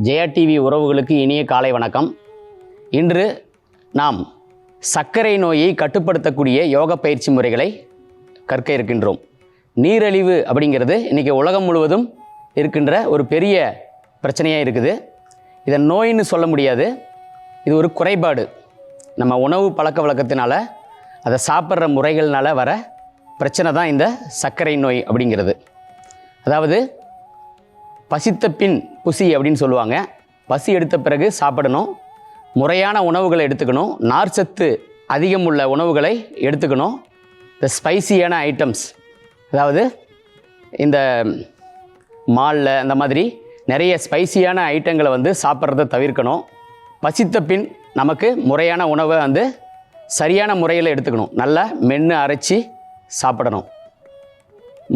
Jaya TV உறவுகளுக்கு இனிய காலை வணக்கம். இன்று நாம் சர்க்கரை நோயை கட்டுப்படுத்தக்கூடிய யோக பயிற்சி முறைகளை கற்க இருக்கின்றோம். நீரிழிவு அப்படிங்கிறது இன்றைக்கி உலகம் முழுவதும் இருக்கின்ற ஒரு பெரிய பிரச்சனையாக இருக்குது. இதை நோயின்னு சொல்ல முடியாது, இது ஒரு குறைபாடு. நம்ம உணவு பழக்க வழக்கத்தினால அதை சாப்பிட்ற முறைகள்னால வர பிரச்சனை தான் இந்த சர்க்கரை நோய் அப்படிங்கிறது. அதாவது பசித்த பின் புசி அப்படின்னு சொல்லுவாங்க. பசி எடுத்த பிறகு சாப்பிடணும், முறையான உணவுகளை எடுத்துக்கணும், நார்ச்சத்து அதிகம் உள்ள உணவுகளை எடுத்துக்கணும். இந்த ஸ்பைசியான ஐட்டம்ஸ், அதாவது இந்த மாலில் அந்த மாதிரி நிறைய ஸ்பைசியான ஐட்டங்களை சாப்பிட்றத தவிர்க்கணும். பசித்த பின் நமக்கு முறையான உணவை சரியான முறையில் எடுத்துக்கணும், நல்லா மென்று அரைச்சி சாப்பிடணும்.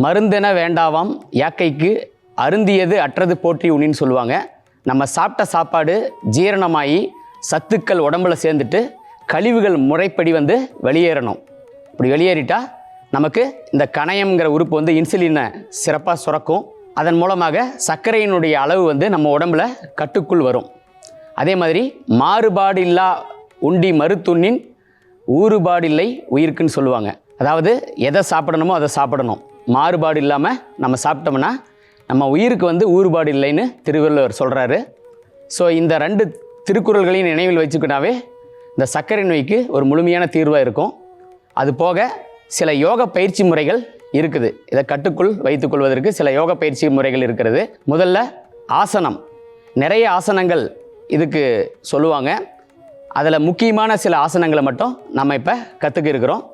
மருந்தென வேண்டாவாம் யாக்கைக்கு அருந்தியது அற்றது போற்றி உண்ணின்னு சொல்லுவாங்க. நம்ம சாப்பிட்ட சாப்பாடு ஜீரணமாகி சத்துக்கள் உடம்புல சேர்ந்துட்டு கழிவுகள் முறைப்படி வெளியேறணும். இப்படி வெளியேறிட்டால் நமக்கு இந்த கணையம்ங்கிற உறுப்பு இன்சுலினை சிறப்பாக சுரக்கும். அதன் மூலமாக சர்க்கரையினுடைய அளவு நம்ம உடம்புல கட்டுக்குள் வரும். அதே மாதிரி மாறுபாடு இல்லா உண்டி மருத்துண்ணின் ஊறுபாடில்லை உயிருக்குன்னு சொல்லுவாங்க. அதாவது எதை சாப்பிடணுமோ அதை சாப்பிடணும், மாறுபாடு இல்லாமல் நம்ம சாப்பிட்டோம்னா நம்ம உயிருக்கு ஊறுபாடு இல்லைன்னு திருவள்ளுவர் சொல்கிறாரு. ஸோ இந்த ரெண்டு திருக்குறள்களையும் நினைவில் வச்சுக்கிட்டாவே இந்த சர்க்கரை நோய்க்கு ஒரு முழுமையான தீர்வாக இருக்கும். அது போக சில யோக பயிற்சி முறைகள் இருக்குது. இதை கட்டுக்குள் வைத்துக்கொள்வதற்கு சில யோக பயிற்சி முறைகள் இருக்கிறது. முதல்ல ஆசனம், நிறைய ஆசனங்கள் இதுக்கு சொல்லுவாங்க. அதில் முக்கியமான சில ஆசனங்களை மட்டும் நம்ம இப்போ கற்றுக்க இருக்கிறோம்.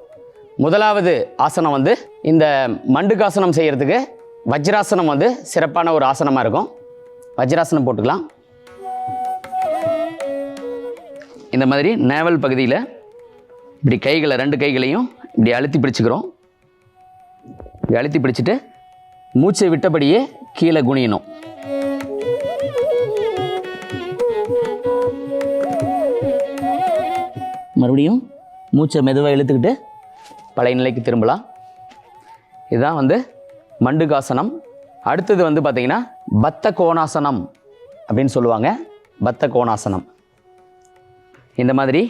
முதலாவது ஆசனம் இந்த மண்டுகாசனம் செய்கிறதுக்கு வஜ்ராசனம் சிறப்பான ஒரு ஆசனமாக இருக்கும். வஜ்ராசனம் போட்டுக்கலாம். இந்த மாதிரி நேவல் பகுதியில் இப்படி கைகளை, ரெண்டு கைகளையும் இப்படி அழுத்தி பிடிச்சிக்கிறோம். இப்படி அழுத்தி பிடிச்சிட்டு மூச்சை விட்டபடியே கீழே குனியணும். மறுபடியும் மூச்சை மெதுவாக இழுத்துக்கிட்டு பழைய நிலைக்கு திரும்பலாம். இதுதான் மண்டுகாசனம். அடுத்தது பார்த்திங்கன்னா பத்த கோணாசனம் அப்படின்னு சொல்லுவாங்க. பத்த கோணாசனம். இந்த மாதிரி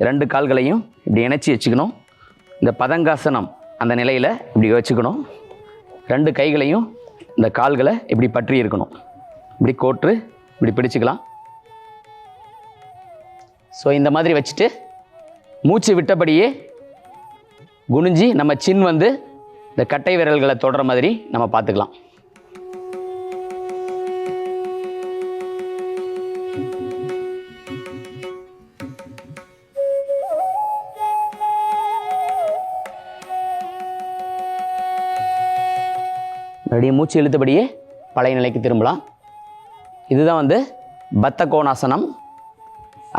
ரெண்டு கால்களையும் இப்படி இணைச்சி வச்சுக்கணும். இந்த பதங்காசனம் அந்த நிலையில் இப்படி வச்சுக்கணும். ரெண்டு கைகளையும் இந்த கால்களை இப்படி பற்றி இருக்கணும். இப்படி கோற்று இப்படி பிடிச்சிக்கலாம். ஸோ இந்த மாதிரி வச்சுட்டு மூச்சு விட்டபடியே குனிஞ்சி நம்ம சின் இந்த கட்டை விரல்களை தொடர மாதிரி நம்ம பார்த்துக்கலாம். மறுபடியும் மூச்சு இழுத்தபடியே பழைய நிலைக்கு திரும்பலாம். இதுதான் பத்த கோணாசனம்.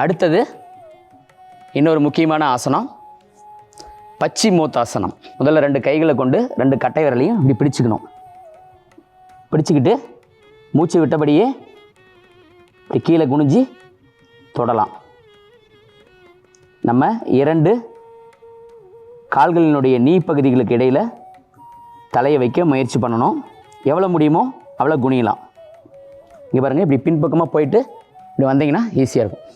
அடுத்தது இன்னொரு முக்கியமான ஆசனம் பச்சிமோத்தாசனம். முதல்ல ரெண்டு கைகளை கொண்டு ரெண்டு கட்டை விரலையும் இப்படி பிடிச்சிக்கணும். பிடிச்சிக்கிட்டு மூச்சு விட்டபடியே இப்படி கீழே குனிஞ்சி தொடலாம். நம்ம இரண்டு கால்களினுடைய நீ பகுதிகளுக்கு இடையில் தலையை வைக்க முயற்சி பண்ணணும். எவ்வளோ முடியுமோ அவ்வளோ குனியலாம். இங்கே பாருங்கள், இப்படி பின்பக்கமாக போயிட்டு இப்படி வந்தீங்கன்னா ஈஸியாக இருக்கும்.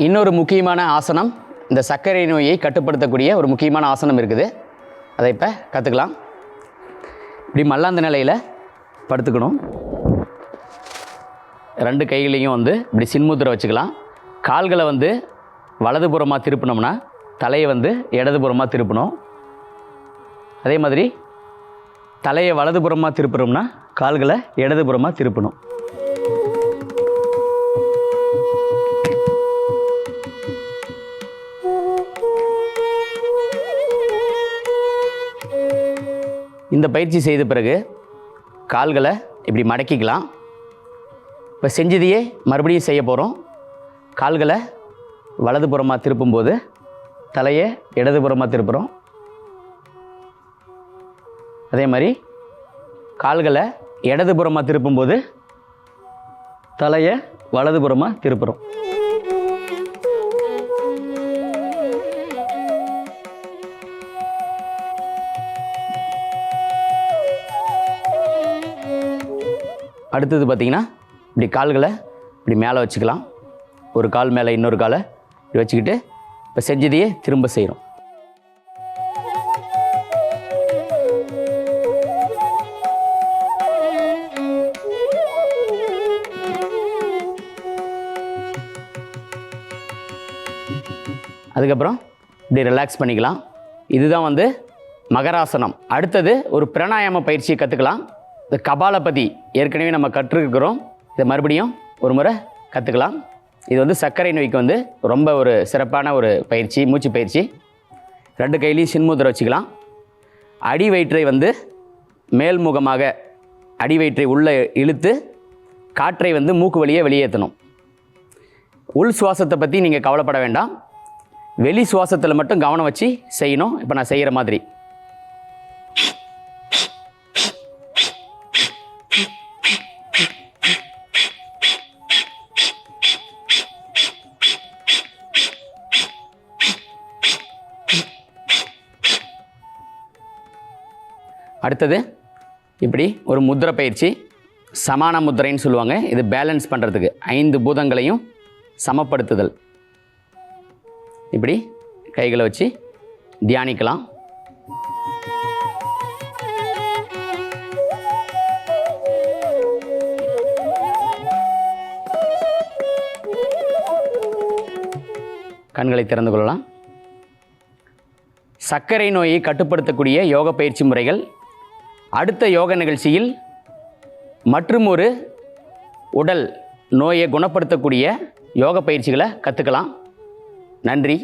இன்னொரு முக்கியமான ஆசனம், இந்த சர்க்கரை நோயை கட்டுப்படுத்தக்கூடிய ஒரு முக்கியமான ஆசனம் இருக்குது. அதை இப்போ கற்றுக்கலாம். இப்படி மல்லாந்த நிலையில் படுத்துக்கணும். ரெண்டு கைகளையும் இப்படி சின்முத்திரை வச்சுக்கலாம். கால்களை வலதுபுறமாக திருப்பினோம்னா தலையை இடதுபுறமாக திருப்பணும். அதே மாதிரி தலையை வலதுபுறமாக திருப்புறோம்னா கால்களை இடதுபுறமாக திருப்பணும். இந்த பயிற்சி செய்த பிறகு கால்களை இப்படி மடக்கிக்கலாம். இப்போ செஞ்சதையே மறுபடியும் செய்ய போகிறோம். கால்களை வலதுபுறமாக திருப்பும்போது தலையை இடதுபுறமாக திருப்புகிறோம். அதே மாதிரி கால்களை இடதுபுறமாக திருப்பும்போது தலையை வலதுபுறமாக திருப்புகிறோம். அடுத்தது பார்த்திங்கன்னா இப்படி கால்களை இப்படி மேலே வச்சுக்கலாம். ஒரு கால் மேலே இன்னொரு காலை இப்படி வச்சுக்கிட்டு இப்போ செஞ்சதையே திரும்ப செய்கிறோம். அதுக்கப்புறம் இப்படி ரிலாக்ஸ் பண்ணிக்கலாம். இதுதான் வந்து மகராசனம். அடுத்தது ஒரு பிராணாயாம பயிற்சியை கற்றுக்கலாம். இந்த கபாலபதி ஏற்கனவே நம்ம கற்றுருக்கிறோம். இதை மறுபடியும் ஒரு முறை கற்றுக்கலாம். இது வந்து சர்க்கரை நோய்க்கு வந்து ரொம்ப ஒரு சிறப்பான ஒரு பயிற்சி, மூச்சு பயிற்சி. 2 கையிலையும் சின்முத்திரை வச்சுக்கலாம். அடி வயிற்றை வந்து மேல்முகமாக அடி வயிற்றை உள்ளே இழுத்து காற்றை வந்து மூக்கு வழியே வெளியேற்றணும். உள் சுவாசத்தை பற்றி நீங்கள் கவலைப்பட வேண்டாம். வெளி சுவாசத்தில் மட்டும் கவனம் வச்சு செய்யணும். இப்போ நான் செய்கிற மாதிரி. அடுத்தது இப்படி ஒரு முத்திரை பயிற்சி, சமான முத்திரைன்னு சொல்லுவாங்க. இது பேலன்ஸ் பண்ணுறதுக்கு 5 பூதங்களையும் சமப்படுத்துதல். இப்படி கைகளை வச்சு தியானிக்கலாம். கண்களை திறந்து கொள்ளலாம். சர்க்கரை நோயை கட்டுப்படுத்தக்கூடிய யோக பயிற்சி முறைகள் அடுத்த யோக நிகழ்ச்சியில் மற்றும் ஒரு உடல் நோயை குணப்படுத்தக்கூடிய யோக பயிற்சிகளை கற்றுக்கலாம். நன்றி.